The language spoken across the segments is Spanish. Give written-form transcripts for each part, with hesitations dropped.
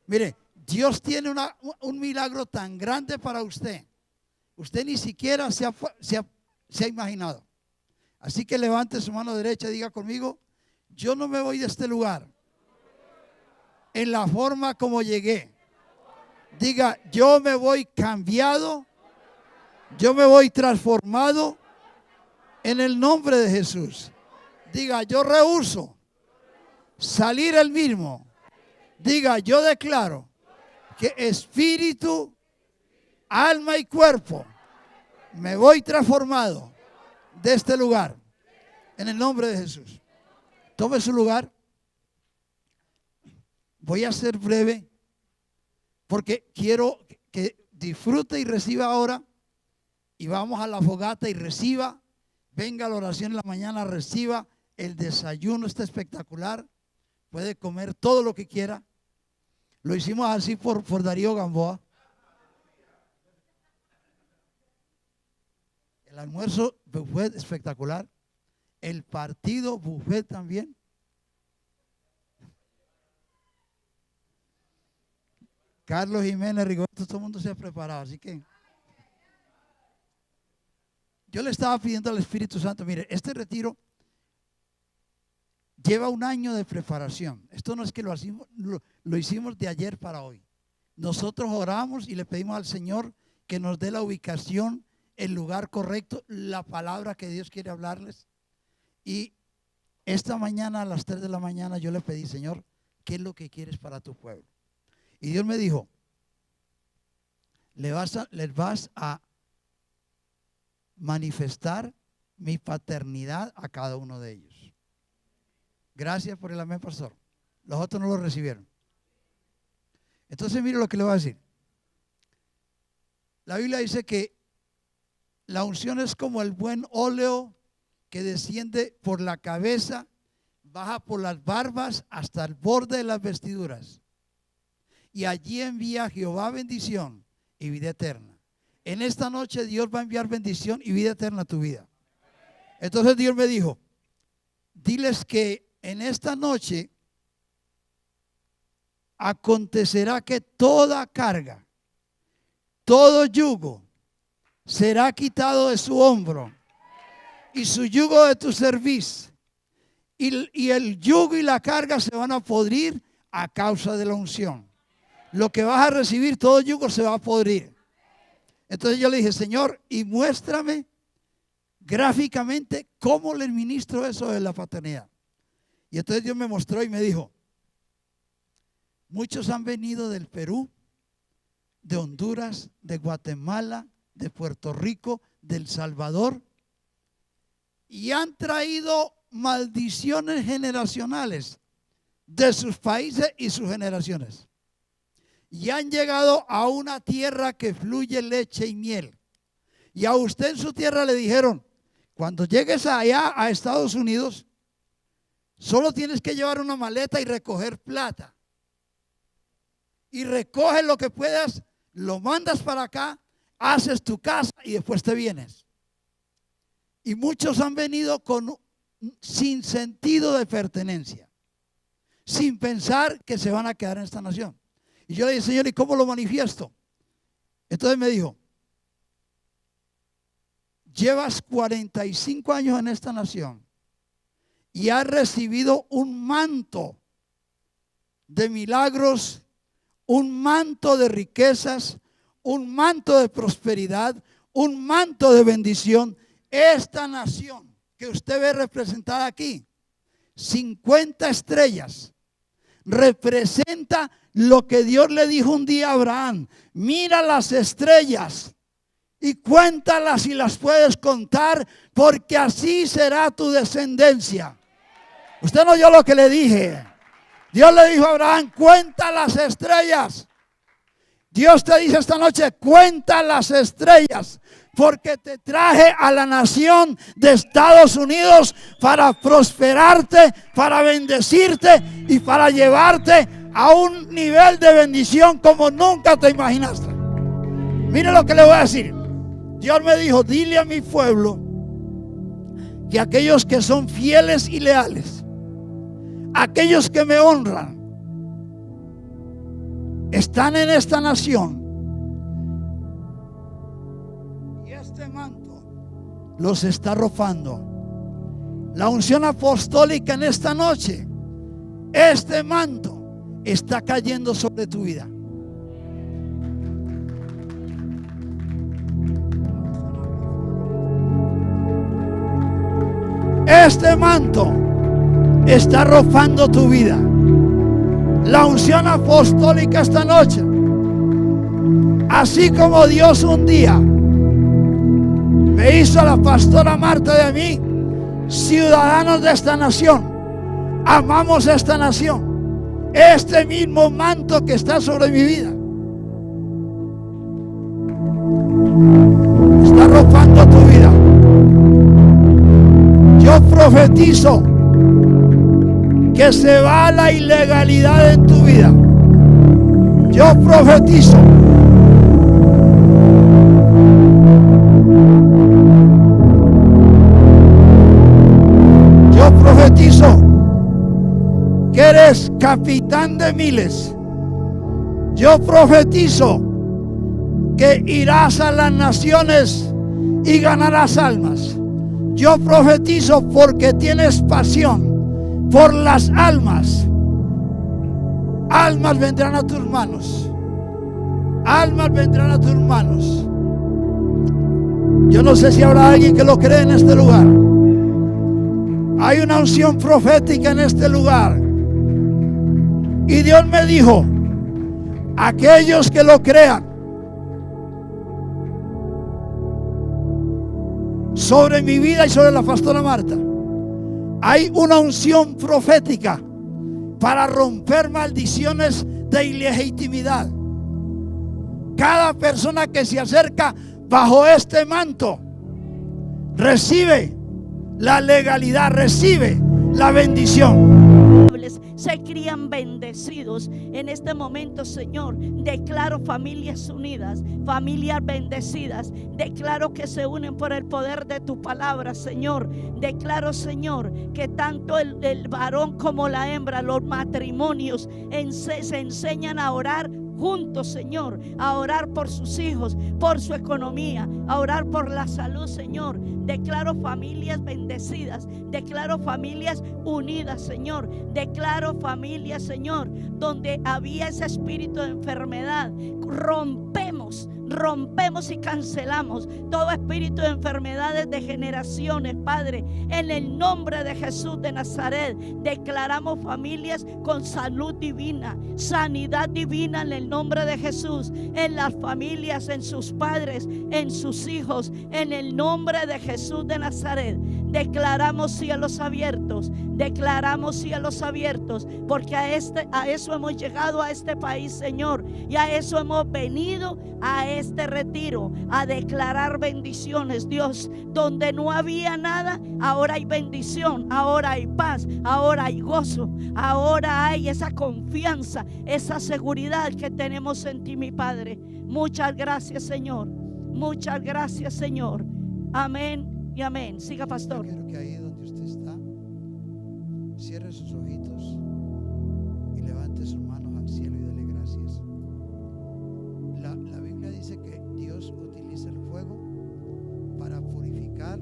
Mire, Dios tiene un milagro tan grande para usted. Usted ni siquiera se ha imaginado. Así que levante su mano derecha y diga conmigo: yo no me voy de este lugar en la forma como llegué. Diga: yo me voy cambiado, yo me voy transformado en el nombre de Jesús. Diga: yo rehúso salir el mismo. Diga: yo declaro que espíritu, alma y cuerpo me voy transformado de este lugar en el nombre de Jesús. Tome su lugar. Voy a ser breve porque quiero que disfrute y reciba ahora. Y vamos a la fogata y reciba. Venga a la oración en la mañana, reciba. El desayuno está espectacular. Puede comer todo lo que quiera. Lo hicimos así por Darío Gamboa. El almuerzo buffet espectacular. El partido buffet también. Carlos Jiménez, Rigoberto, todo el mundo se ha preparado. Así que yo le estaba pidiendo al Espíritu Santo: mire, este retiro lleva un año de preparación. Esto no es que lo hicimos de ayer para hoy. Nosotros oramos y le pedimos al Señor que nos dé la ubicación, el lugar correcto, la palabra que Dios quiere hablarles. Y esta mañana a las 3 de la mañana yo le pedí: Señor, ¿qué es lo que quieres para tu pueblo? Y Dios me dijo: les vas a manifestar mi paternidad a cada uno de ellos. Gracias por el amén, pastor. Los otros no lo recibieron. Entonces mire lo que le voy a decir. La Biblia dice que la unción es como el buen óleo que desciende por la cabeza, baja por las barbas hasta el borde de las vestiduras. Y allí envía Jehová bendición y vida eterna. En esta noche Dios va a enviar bendición y vida eterna a tu vida. Entonces Dios me dijo: diles que en esta noche acontecerá que toda carga, todo yugo será quitado de su hombro y su yugo de tu cerviz. Y el yugo y la carga se van a podrir a causa de la unción. Lo que vas a recibir, todo yugo se va a podrir. Entonces yo le dije: Señor, y muéstrame gráficamente cómo le ministro eso de la paternidad. Y entonces Dios me mostró y me dijo: muchos han venido del Perú, de Honduras, de Guatemala, de Puerto Rico, de El Salvador, y han traído maldiciones generacionales de sus países y sus generaciones. Y han llegado a una tierra que fluye leche y miel. Y a usted en su tierra le dijeron: cuando llegues allá a Estados Unidos, solo tienes que llevar una maleta y recoger plata. Y recoges lo que puedas, lo mandas para acá, haces tu casa y después te vienes. Y muchos han venido sin sentido de pertenencia, sin pensar que se van a quedar en esta nación. Y yo le dije: Señor, ¿y cómo lo manifiesto? Entonces me dijo: llevas 45 años en esta nación y has recibido un manto de milagros, un manto de riquezas, un manto de prosperidad, un manto de bendición. Esta nación que usted ve representada aquí, 50 estrellas, representa lo que Dios le dijo un día a Abraham: mira las estrellas y cuéntalas si las puedes contar, porque así será tu descendencia. Usted no oyó lo que le dije. Dios le dijo a Abraham: cuenta las estrellas. Dios te dice esta noche: cuenta las estrellas, porque te traje a la nación de Estados Unidos para prosperarte, para bendecirte y para llevarte a un nivel de bendición como nunca te imaginaste. Mire lo que le voy a decir. Dios me dijo: dile a mi pueblo que aquellos que son fieles y leales, aquellos que me honran, están en esta nación y este manto los está arropando. La unción apostólica en esta noche, este manto está cayendo sobre tu vida. Este manto está arropando tu vida. La unción apostólica esta noche, así como Dios un día me hizo a la pastora Marta de mí ciudadanos de esta nación, amamos esta nación, este mismo manto que está sobre mi vida está arropando tu vida. Yo profetizo que se va la ilegalidad en tu vida. Yo profetizo que eres capitán de miles. Yo profetizo que irás a las naciones y ganarás almas. Yo profetizo porque tienes pasión por las almas. Almas vendrán a tus manos. Almas vendrán a tus manos. Yo no sé si habrá alguien que lo cree en este lugar. Hay una unción profética en este lugar. Y Dios me dijo, aquellos que lo crean, sobre mi vida y sobre la pastora Marta, hay una unción profética para romper maldiciones de ilegitimidad. Cada persona que se acerca bajo este manto recibe la legalidad, recibe la bendición. Se crían bendecidos en este momento, Señor. Declaro familias unidas, familias bendecidas. Declaro que se unen por el poder de tu palabra, Señor. Declaro, Señor, que tanto el varón como la hembra, los matrimonios se enseñan a orar juntos, Señor, a orar por sus hijos, por su economía, a orar por la salud, Señor. Declaro familias bendecidas, declaro familias unidas, Señor. Declaro familias, Señor, donde había ese espíritu de enfermedad. Rompemos y cancelamos todo espíritu de enfermedades de generaciones, Padre, en el nombre de Jesús de Nazaret. Declaramos familias con salud divina, sanidad divina en el nombre de Jesús, en las familias, en sus padres, en sus hijos, en el nombre de Jesús de Nazaret. Declaramos cielos abiertos, porque a eso hemos llegado a este país, Señor, y a eso hemos venido a este retiro, a declarar bendiciones, Dios. Donde no había nada, ahora hay bendición, ahora hay paz, ahora hay gozo, ahora hay esa confianza, esa seguridad que tenemos en ti, mi Padre. Muchas gracias, Señor. Muchas gracias, Señor. Amén y amén. Siga, pastor. Yo quiero que ahí donde usted está, cierre sus ojitos y levante sus manos al cielo y dele gracias. La Biblia dice que Dios utiliza el fuego para purificar,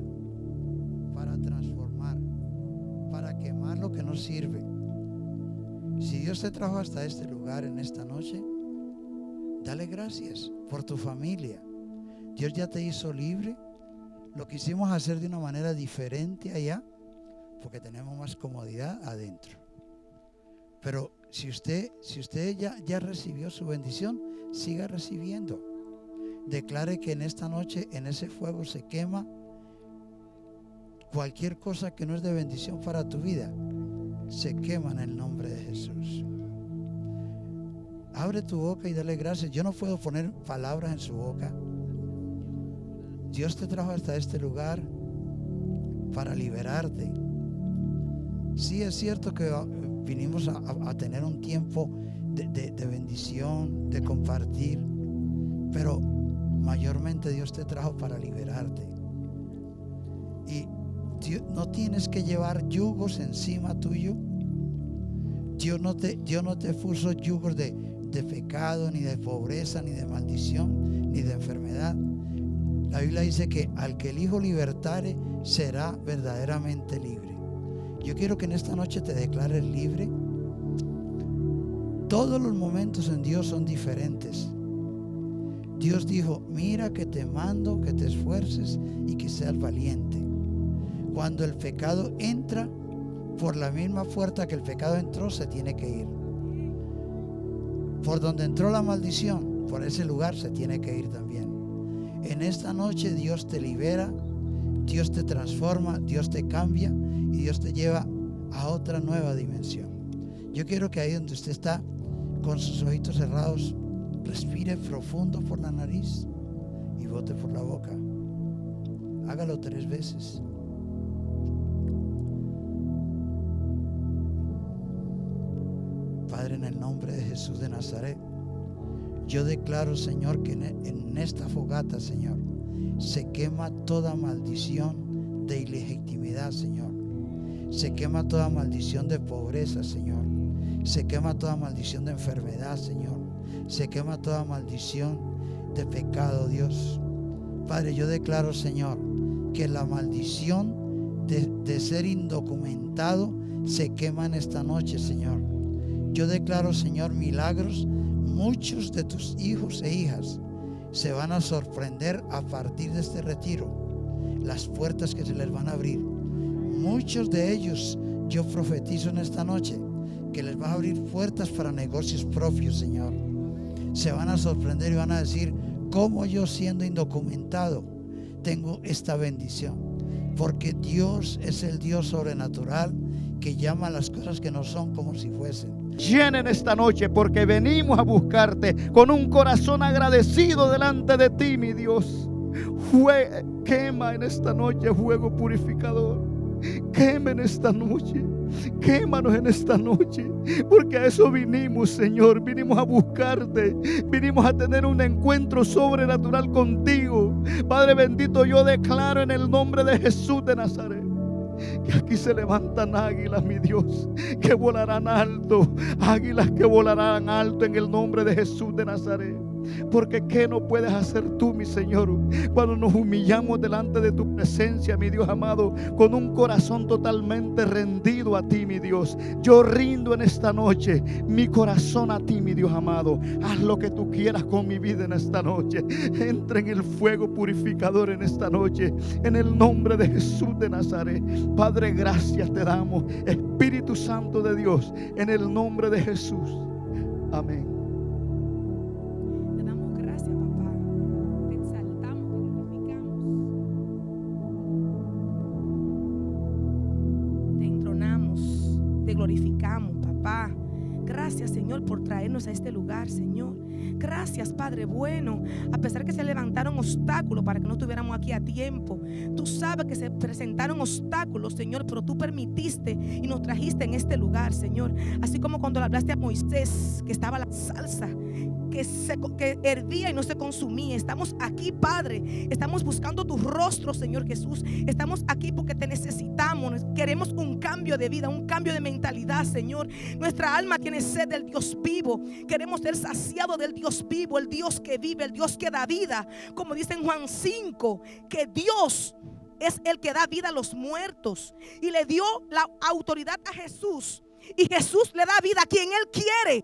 para transformar, para quemar lo que no sirve. Si Dios te trajo hasta este lugar en esta noche, dale gracias por tu familia. Dios ya te hizo libre. Lo quisimos hacer de una manera diferente allá, porque tenemos más comodidad adentro. Pero si usted ya recibió su bendición, siga recibiendo. Declare que en esta noche, en ese fuego se quema cualquier cosa que no es de bendición para tu vida. Se quema en el nombre de Jesús. Abre tu boca y dale gracias. Yo no puedo poner palabras en su boca. Dios te trajo hasta este lugar para liberarte. Sí, es cierto que vinimos a tener un tiempo de bendición, de compartir, pero mayormente Dios te trajo para liberarte. Y no tienes que llevar yugos encima tuyo. Dios no te puso yugos de de pecado, ni de pobreza, ni de maldición, ni de enfermedad. La Biblia dice que al que el Hijo libertare será verdaderamente libre. Yo quiero que en esta noche te declares libre. Todos los momentos en Dios son diferentes. Dios dijo: mira que te mando que te esfuerces y que seas valiente. Cuando el pecado entra, por la misma puerta que el pecado entró, se tiene que ir. Por donde entró la maldición, por ese lugar se tiene que ir también. En esta noche Dios te libera, Dios te transforma, Dios te cambia y Dios te lleva a otra nueva dimensión. Yo quiero que ahí donde usted está, con sus ojitos cerrados, respire profundo por la nariz y bote por la boca. Hágalo 3 veces. Padre, en el nombre de Jesús de Nazaret, yo declaro, Señor, que en esta fogata, Señor, se quema toda maldición de ilegitimidad, Señor. Se quema toda maldición de pobreza, Señor. Se quema toda maldición de enfermedad, Señor. Se quema toda maldición de pecado, Dios. Padre, yo declaro, Señor, que la maldición de ser indocumentado se quema en esta noche, Señor. Yo declaro, Señor, milagros. Muchos de tus hijos e hijas se van a sorprender a partir de este retiro. Las puertas que se les van a abrir. Muchos de ellos, yo profetizo en esta noche, que les va a abrir puertas para negocios propios, Señor. Se van a sorprender y van a decir: ¿cómo yo, siendo indocumentado, tengo esta bendición? Porque Dios es el Dios sobrenatural que llama a las cosas que no son como si fuesen. Llenen esta noche, porque venimos a buscarte con un corazón agradecido delante de ti, mi Dios. Quema en esta noche fuego purificador. Quema en esta noche. Quémanos en esta noche, porque a eso vinimos, Señor. Vinimos a buscarte, vinimos a tener un encuentro sobrenatural contigo. Padre bendito, yo declaro en el nombre de Jesús de Nazaret que aquí se levantan águilas, mi Dios, que volarán alto. Águilas que volarán alto en el nombre de Jesús de Nazaret. Porque ¿qué no puedes hacer tú, mi Señor, cuando nos humillamos delante de tu presencia, mi Dios amado, con un corazón totalmente rendido a ti, mi Dios? Yo rindo en esta noche mi corazón a ti, mi Dios amado. Haz lo que tú quieras con mi vida en esta noche. Entra en el fuego purificador en esta noche, en el nombre de Jesús de Nazaret. Padre, gracias te damos, Espíritu Santo de Dios, en el nombre de Jesús. Amén. Glorificamos, papá. Gracias, Señor, por traernos a este lugar, Señor. Gracias, Padre bueno. A pesar que se levantaron obstáculos para que no estuviéramos aquí a tiempo, tú sabes que se presentaron obstáculos, Señor, pero tú permitiste y nos trajiste en este lugar, Señor. Así como cuando le hablaste a Moisés, que estaba la salsa que hervía y no se consumía. Estamos aquí, Padre. Estamos buscando tu rostro, Señor Jesús. Estamos aquí porque te necesitamos. Queremos un cambio de vida, un cambio de mentalidad, Señor. Nuestra alma tiene sed del Dios vivo. Queremos ser saciados del Dios vivo, el Dios que vive, el Dios que da vida. Como dice en Juan 5, que Dios es el que da vida a los muertos. Y le dio la autoridad a Jesús. Y Jesús le da vida a quien Él quiere.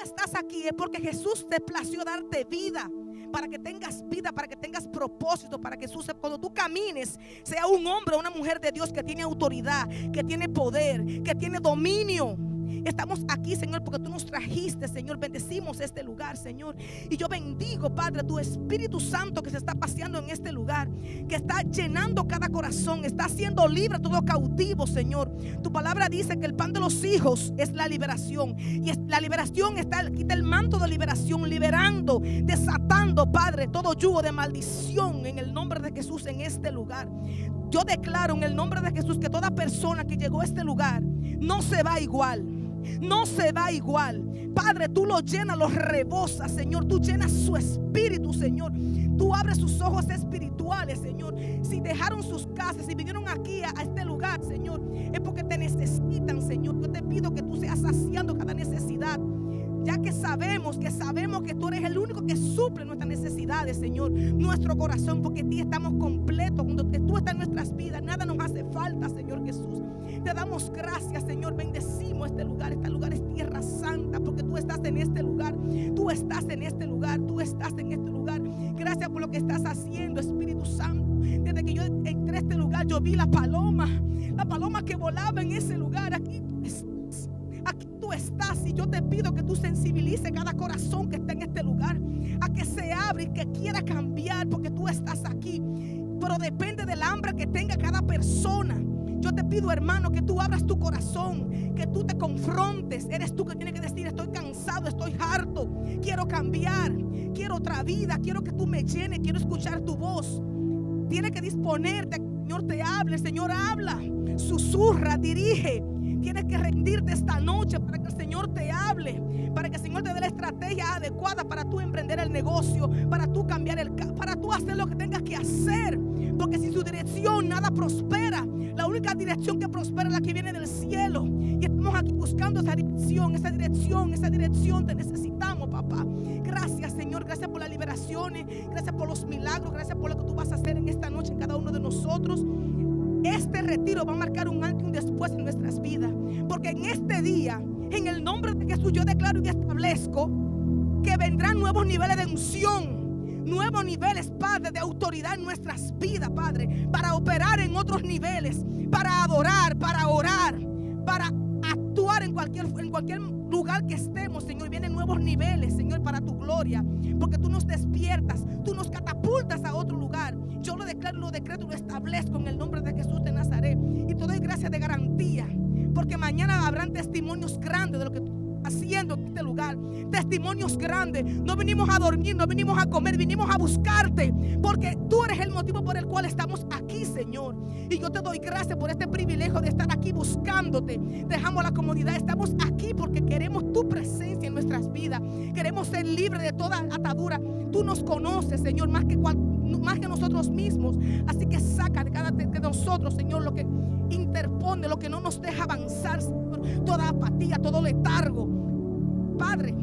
Estás aquí es porque Jesús te plació darte vida, para que tengas vida, para que tengas propósito, para que cuando tú camines sea un hombre o una mujer de Dios que tiene autoridad, que tiene poder, que tiene dominio. Estamos aquí, Señor, porque tú nos trajiste, Señor. Bendecimos este lugar, Señor. Y yo bendigo, Padre, tu Espíritu Santo que se está paseando en este lugar, que está llenando cada corazón, está haciendo libre a todo cautivo, Señor. Tu palabra dice que el pan de los hijos es la liberación. Y la liberación quita el manto de liberación, liberando, desatando, Padre, todo yugo de maldición en el nombre de Jesús en este lugar. Yo declaro en el nombre de Jesús que toda persona que llegó a este lugar no se va igual. No se va igual. Padre, tú lo llenas, lo rebosas, Señor. Tú llenas su espíritu, Señor. Tú abres sus ojos espirituales, Señor. Si dejaron sus casas, si vinieron aquí a este lugar, Señor, es porque te necesitan, Señor. Yo te pido que tú seas saciando cada necesidad. ya que sabemos que tú eres el único que suple nuestras necesidades, Señor, nuestro corazón, porque en ti estamos completos. Cuando tú estás en nuestras vidas, nada nos hace falta, Señor Jesús. Te damos gracias, Señor. Bendecimos este lugar es tierra santa, porque tú estás en este lugar, tú estás en este lugar, tú estás en este lugar. Gracias por lo que estás haciendo, Espíritu Santo. Desde que yo entré a este lugar, yo vi la paloma que volaba en ese lugar. Aquí tú estás, y yo te pido que tú sensibilices cada corazón que está en este lugar a que se abra y que quiera cambiar, porque tú estás aquí. Pero depende del hambre que tenga cada persona. Yo te pido, hermano, que tú abras tu corazón, que tú te confrontes. Eres tú que tienes que decir: estoy cansado, estoy harto, quiero cambiar, quiero otra vida, quiero que tú me llenes, quiero escuchar tu voz. Tienes que disponerte, que el Señor te hable. El Señor habla, susurra, dirige. Tienes que rendirte esta noche para que el Señor te hable, para que el Señor te dé la estrategia adecuada para tú emprender el negocio, para tú cambiar para tú hacer lo que tengas que hacer. Porque sin su dirección nada prospera. La única dirección que prospera es la que viene del cielo. Y estamos aquí buscando esa dirección te necesitamos, papá. Gracias, Señor, gracias por las liberaciones, gracias por los milagros, gracias por lo que tú vas a hacer en esta noche en cada uno de nosotros. Este retiro va a marcar un antes y un después en nuestras vidas, porque en este día, en el nombre de Jesús, yo declaro y establezco que vendrán nuevos niveles de unción, nuevos niveles, Padre, de autoridad en nuestras vidas, Padre, para operar en otros niveles, para adorar, para orar, para actuar en cualquier lugar que estemos, Señor. Vienen nuevos niveles, Señor, para tu gloria, porque tú nos despiertas, tú nos catapultas a otro lugar. Yo lo declaro, lo decreto, lo establezco en el nombre de Jesús de Nazaret, y te doy gracias de garantía, porque mañana habrán testimonios grandes de lo que tú estás haciendo en este lugar. Testimonios grandes. No vinimos a dormir, no vinimos a comer, vinimos a buscarte, porque tú eres el motivo por el cual estamos aquí, Señor. Y yo te doy gracias por este privilegio de estar aquí buscándote. Dejamos la comodidad, estamos aquí porque queremos tu presencia en nuestras vidas. Queremos ser libres de toda atadura. Tú nos conoces, Señor, más que nosotros mismos. Así que saca de nosotros, Señor, lo que interpone, lo que no nos deja avanzar, Señor. Toda apatía, todo letargo, Padre.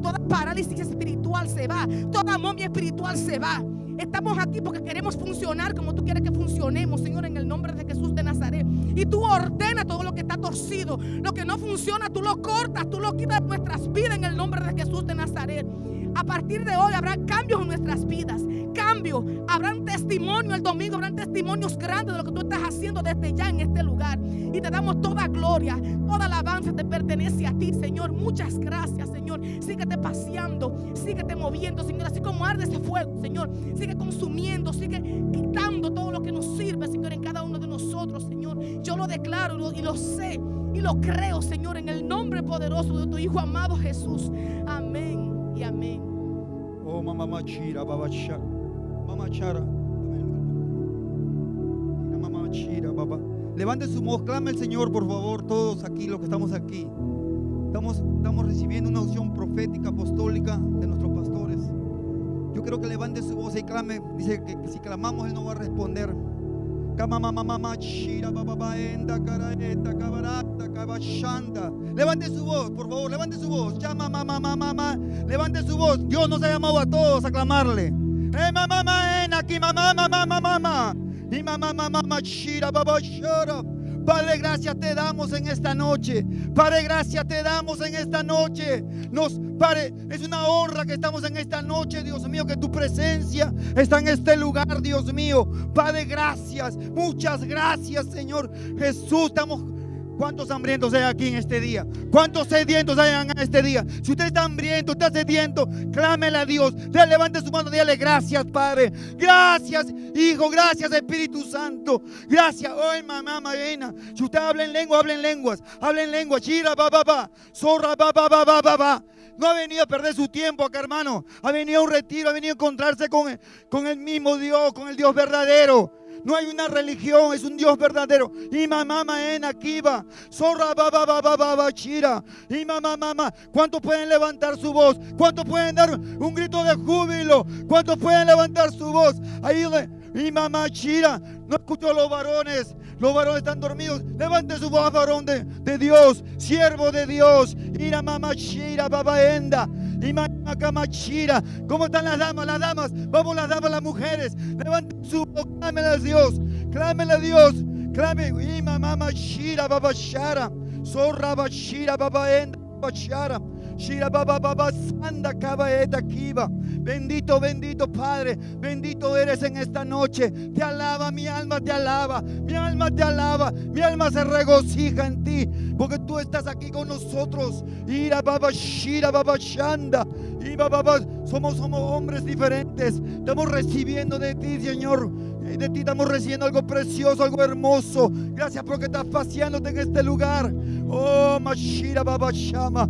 Toda parálisis espiritual se va, toda momia espiritual se va. Estamos aquí porque queremos funcionar como tú quieres que funcionemos, Señor, en el nombre de Jesús de Nazaret. Y tú ordenas todo lo que está torcido, lo que no funciona, tú lo cortas, tú lo quitas de nuestras vidas en el nombre de Jesús de Nazaret. A partir de hoy habrá cambios en nuestras vidas, cambios, habrán testimonios el domingo, habrán testimonios grandes de lo que tú estás haciendo desde ya en este lugar. Y te damos toda gloria, toda alabanza te pertenece a ti, Señor. Muchas gracias, Señor. Síguete paseando, síguete moviendo, Señor, así como arde ese fuego, Señor. Sigue consumiendo, sigue quitando todo lo que nos sirve, Señor, en cada uno de nosotros, Señor. Yo lo declaro y lo sé y lo creo, Señor, en el nombre poderoso de tu Hijo amado Jesús. Amén y amén. Oh, mamá chira, baba chara. Mamá chara. Mamá chira, baba. Levante su voz, clame al Señor, por favor, todos aquí, los que estamos aquí. Estamos recibiendo una unción profética, apostólica de nuestros pastores. Yo quiero que levante su voz y clame. Dice que si clamamos, Él no va a responder. Levante su voz, por favor, levante su voz. Levante su voz. Dios nos ha llamado a todos a clamarle. Padre, gracias te damos en esta noche. Padre, gracias te damos en esta noche. Padre, es una honra que estamos en esta noche, Dios mío, que tu presencia está en este lugar, Dios mío. Padre, gracias, muchas gracias, Señor Jesús. ¿Cuántos hambrientos hay aquí en este día? ¿Cuántos sedientos hay en este día? Si usted está hambriento, está sediento, clámele a Dios. Levante su mano y dile gracias, Padre. Gracias, Hijo. Gracias, Espíritu Santo. Gracias. Hoy, mamá, Marina. Si usted habla en lengua, habla en lenguas. Habla en lengua. Chira, ba. Zorra, ba. No ha venido a perder su tiempo acá, hermano. Ha venido a un retiro, ha venido a encontrarse con el mismo Dios, con el Dios verdadero. No hay una religión, es un Dios verdadero. Y mamá en aquí va. Zorra ba chira. Y mamá. ¿Cuántos pueden levantar su voz? ¿Cuántos pueden dar un grito de júbilo? ¿Cuántos pueden levantar su voz? Ahí y mamá chira. No escucho a los varones. Los varones están dormidos. Levante su voz, varón de Dios, siervo de Dios. Mira mamá Shira, babaenda. Y Macamachira. ¿Cómo están las damas? Las damas. Vamos las damas, las mujeres. Levanten su voz. Clámele a Dios. Clámele a Dios. Clame. Y mamá Shira, babashara. Zorra bashira, babaenda, babashara. Shira baba baba sanda cabaeta kiva. Bendito, bendito Padre, bendito eres en esta noche. Te alaba, mi alma te alaba, mi alma te alaba, mi alma se regocija en ti, porque tú estás aquí con nosotros. Ira baba shira baba shanda. Y baba, somos hombres diferentes. Estamos recibiendo de ti, Señor. De ti estamos recibiendo algo precioso, algo hermoso. Gracias porque estás paseándote en este lugar. Oh, Mashira Baba Shama.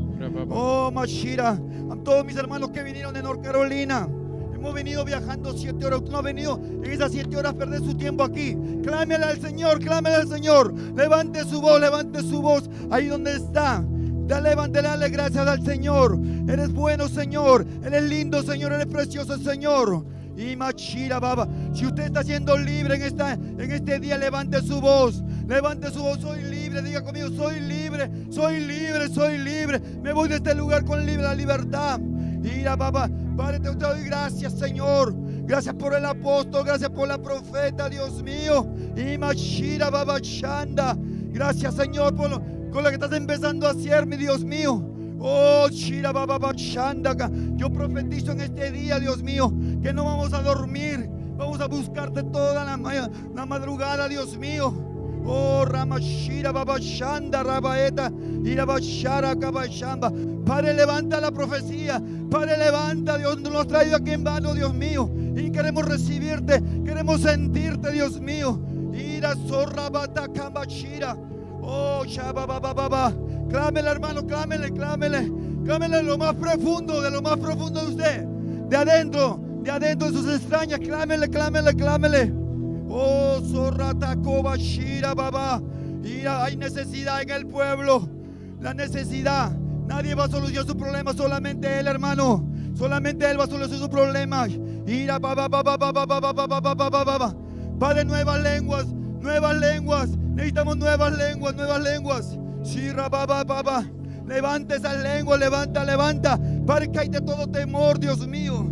Oh, Mashira. A todos mis hermanos que vinieron de North Carolina. Hemos venido viajando 7 horas. Usted no ha venido en esas 7 horas a perder su tiempo aquí. Clámele al Señor, clámele al Señor. Levante su voz ahí donde está. Dale gracias al Señor. Eres bueno, Señor. Eres lindo, Señor. Eres precioso, Señor. Y Machira Baba, si usted está siendo libre en este día, levante su voz, soy libre, diga conmigo, soy libre, me voy de este lugar con la libertad. Mira Baba, Padre, te doy gracias, Señor, gracias por el apóstol, gracias por la profeta, Dios mío. Y Machira Baba Shanda, gracias, Señor, con lo que estás empezando a hacer, mi Dios mío. Oh, Shira Baba Shandaka. Yo profetizo en este día, Dios mío, que no vamos a dormir. Vamos a buscarte toda la madrugada, Dios mío. Oh, Ramashira Baba Shanda Rabaeta y Rabashara Kabashamba. Padre, levanta la profecía. Padre, levanta, Dios nos ha traído aquí en vano, Dios mío. Y queremos recibirte, queremos sentirte, Dios mío. Ira Zorrabata Kambashira. Oh, Shababa. Clámele, hermano, clámele lo más profundo, de lo más profundo de usted, de adentro de sus extrañas, clámele. Oh, Zorrata Kobashira Baba. Mira, hay necesidad en el pueblo, la necesidad. Nadie va a solucionar su problema, solamente Él, hermano. Solamente Él va a solucionar sus problemas. Mira, Baba. Padre, nuevas lenguas. Necesitamos nuevas lenguas. Shira Baba. Levanta esas lenguas, levanta. Padre, que hay de todo temor, Dios mío.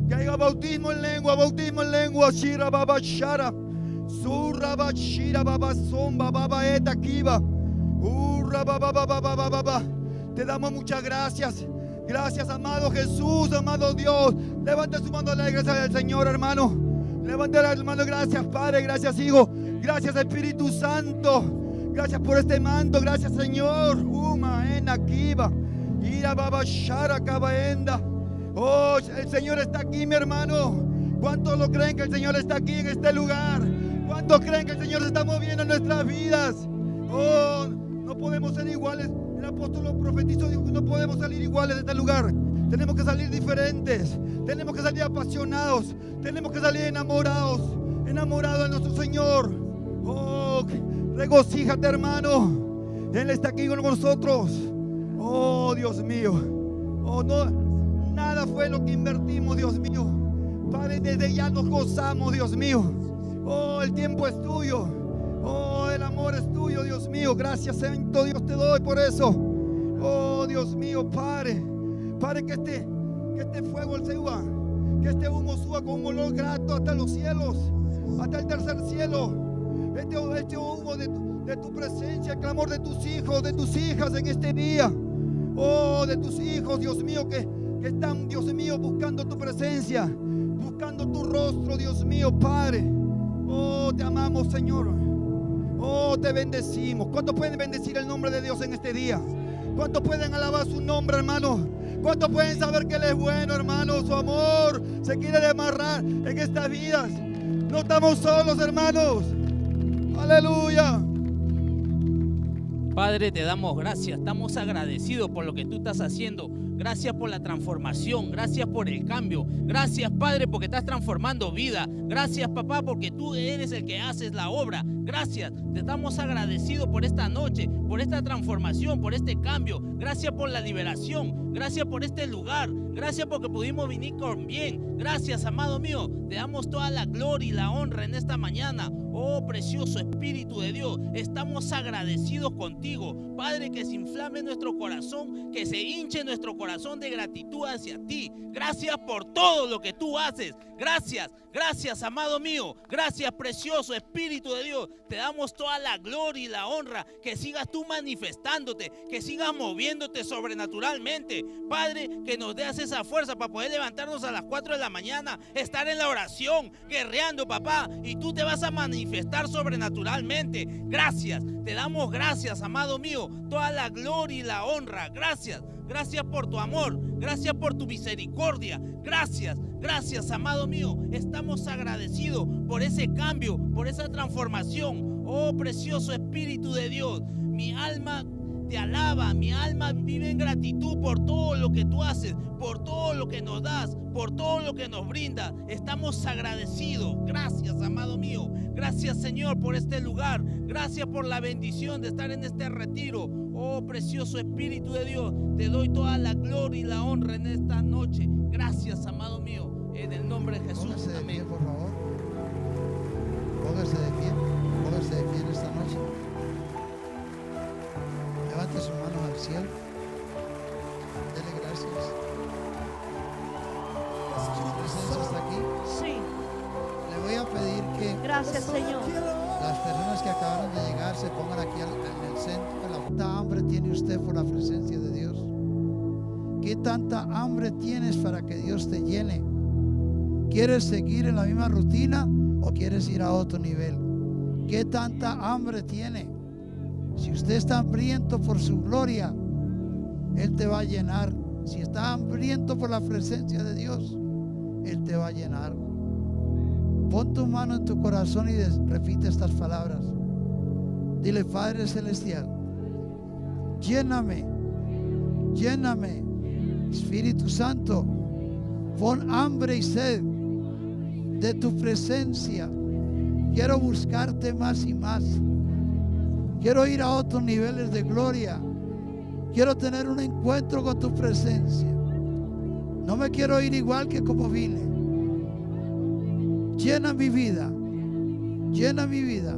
Que haya bautismo en lengua. Shira Baba Shara. Surra Bashira Baba Somba Baba Eta Kiva. Urra Baba. Te damos muchas gracias. Gracias, amado Jesús, amado Dios. Levanta su mano alegre al Señor, hermano. Levanta la mano, gracias Padre, gracias Hijo, gracias Espíritu Santo. Gracias por este manto, gracias Señor. Kiva. Ira Baba Shara Kabaenda. Oh, el Señor está aquí, mi hermano. ¿Cuántos lo creen que el Señor está aquí en este lugar? ¿Cuántos creen que el Señor se está moviendo en nuestras vidas? Oh, no podemos ser iguales. El apóstol lo profetizó, dijo que no podemos salir iguales de este lugar. Tenemos que salir diferentes. Tenemos que salir apasionados. Tenemos que salir enamorados de nuestro Señor. Oh, regocíjate, hermano. Él está aquí con nosotros. Oh, Dios mío. Oh, no, nada fue lo que invertimos, Dios mío. Padre, desde ya nos gozamos, Dios mío. Oh, el tiempo es tuyo. Oh, el amor es tuyo, Dios mío. Gracias, Santo Dios, te doy por eso. Oh, Dios mío, Padre. Padre, que este fuego suba. Que este humo suba con un olor grato hasta los cielos. Hasta el tercer cielo. Este humo de tu presencia, el clamor de tus hijos, de tus hijas en este día. Oh, de tus hijos, Dios mío, que están, Dios mío, buscando tu presencia, buscando tu rostro, Dios mío, Padre. Oh, te amamos, Señor. Oh, te bendecimos. ¿Cuántos pueden bendecir el nombre de Dios en este día? ¿Cuántos pueden alabar su nombre, hermano? ¿Cuántos pueden saber que Él es bueno, hermano? Su amor se quiere demarrar en estas vidas. No estamos solos, hermanos. Aleluya. Padre, te damos gracias, estamos agradecidos por lo que tú estás haciendo. Gracias por la transformación, gracias por el cambio. Gracias, Padre, porque estás transformando vida. Gracias, papá, porque tú eres el que haces la obra. Gracias, te estamos agradecidos por esta noche, por esta transformación, por este cambio. Gracias por la liberación. Gracias por este lugar. Gracias porque pudimos venir con bien. Gracias, amado mío. Te damos toda la gloria y la honra en esta mañana. Oh, precioso Espíritu de Dios, estamos agradecidos contigo. Padre, que se inflame nuestro corazón, que se hinche nuestro corazón de gratitud hacia ti. Gracias por todo lo que tú haces. Gracias, gracias, amado mío. Gracias, precioso Espíritu de Dios. Te damos toda la gloria y la honra. Que sigas tú manifestándote, que sigas moviéndote sobrenaturalmente. Padre, que nos des esa fuerza para poder levantarnos a las 4 de la mañana, estar en la oración, guerreando, papá, y tú te vas a manifestar sobrenaturalmente. Gracias, te damos gracias, amado mío, toda la gloria y la honra. Gracias, gracias por tu amor, gracias por tu misericordia. Gracias, gracias, amado mío. Estamos agradecidos por ese cambio, por esa transformación. Oh, precioso Espíritu de Dios, mi alma te alaba, mi alma vive en gratitud por todo lo que tú haces, por todo lo que nos das, por todo lo que nos brindas. Estamos agradecidos. Gracias, amado mío. Gracias, Señor, por este lugar. Gracias por la bendición de estar en este retiro. Oh, precioso Espíritu de Dios, te doy toda la gloria y la honra en esta noche. Gracias, amado mío, en el nombre de Jesús. Póngase de pie, Amén. por favor. Póngase de pie. Póngase de pie en esta noche. Levante sus manos al cielo. Dele gracias. Su presencia está aquí. Sí, Le voy a pedir que gracias, Señor. las personas que acabaron de llegar se pongan aquí en el centro. ¿Cuánta hambre tiene usted por la presencia de Dios? ¿Qué tanta hambre tienes para que Dios te llene? ¿Quieres seguir en la misma rutina o quieres ir a otro nivel? ¿Qué tanta hambre tiene? Si usted está hambriento por su gloria, Él te va a llenar. Si está hambriento por la presencia de Dios, Él te va a llenar. Pon tu mano en tu corazón y repite estas palabras. Dile: Padre Celestial, lléname, lléname. Espíritu Santo, pon hambre y sed de tu presencia. Quiero buscarte más y más. Quiero ir a otros niveles de gloria. Quiero tener un encuentro con tu presencia. No me quiero ir igual que como vine. Llena mi vida. Llena mi vida.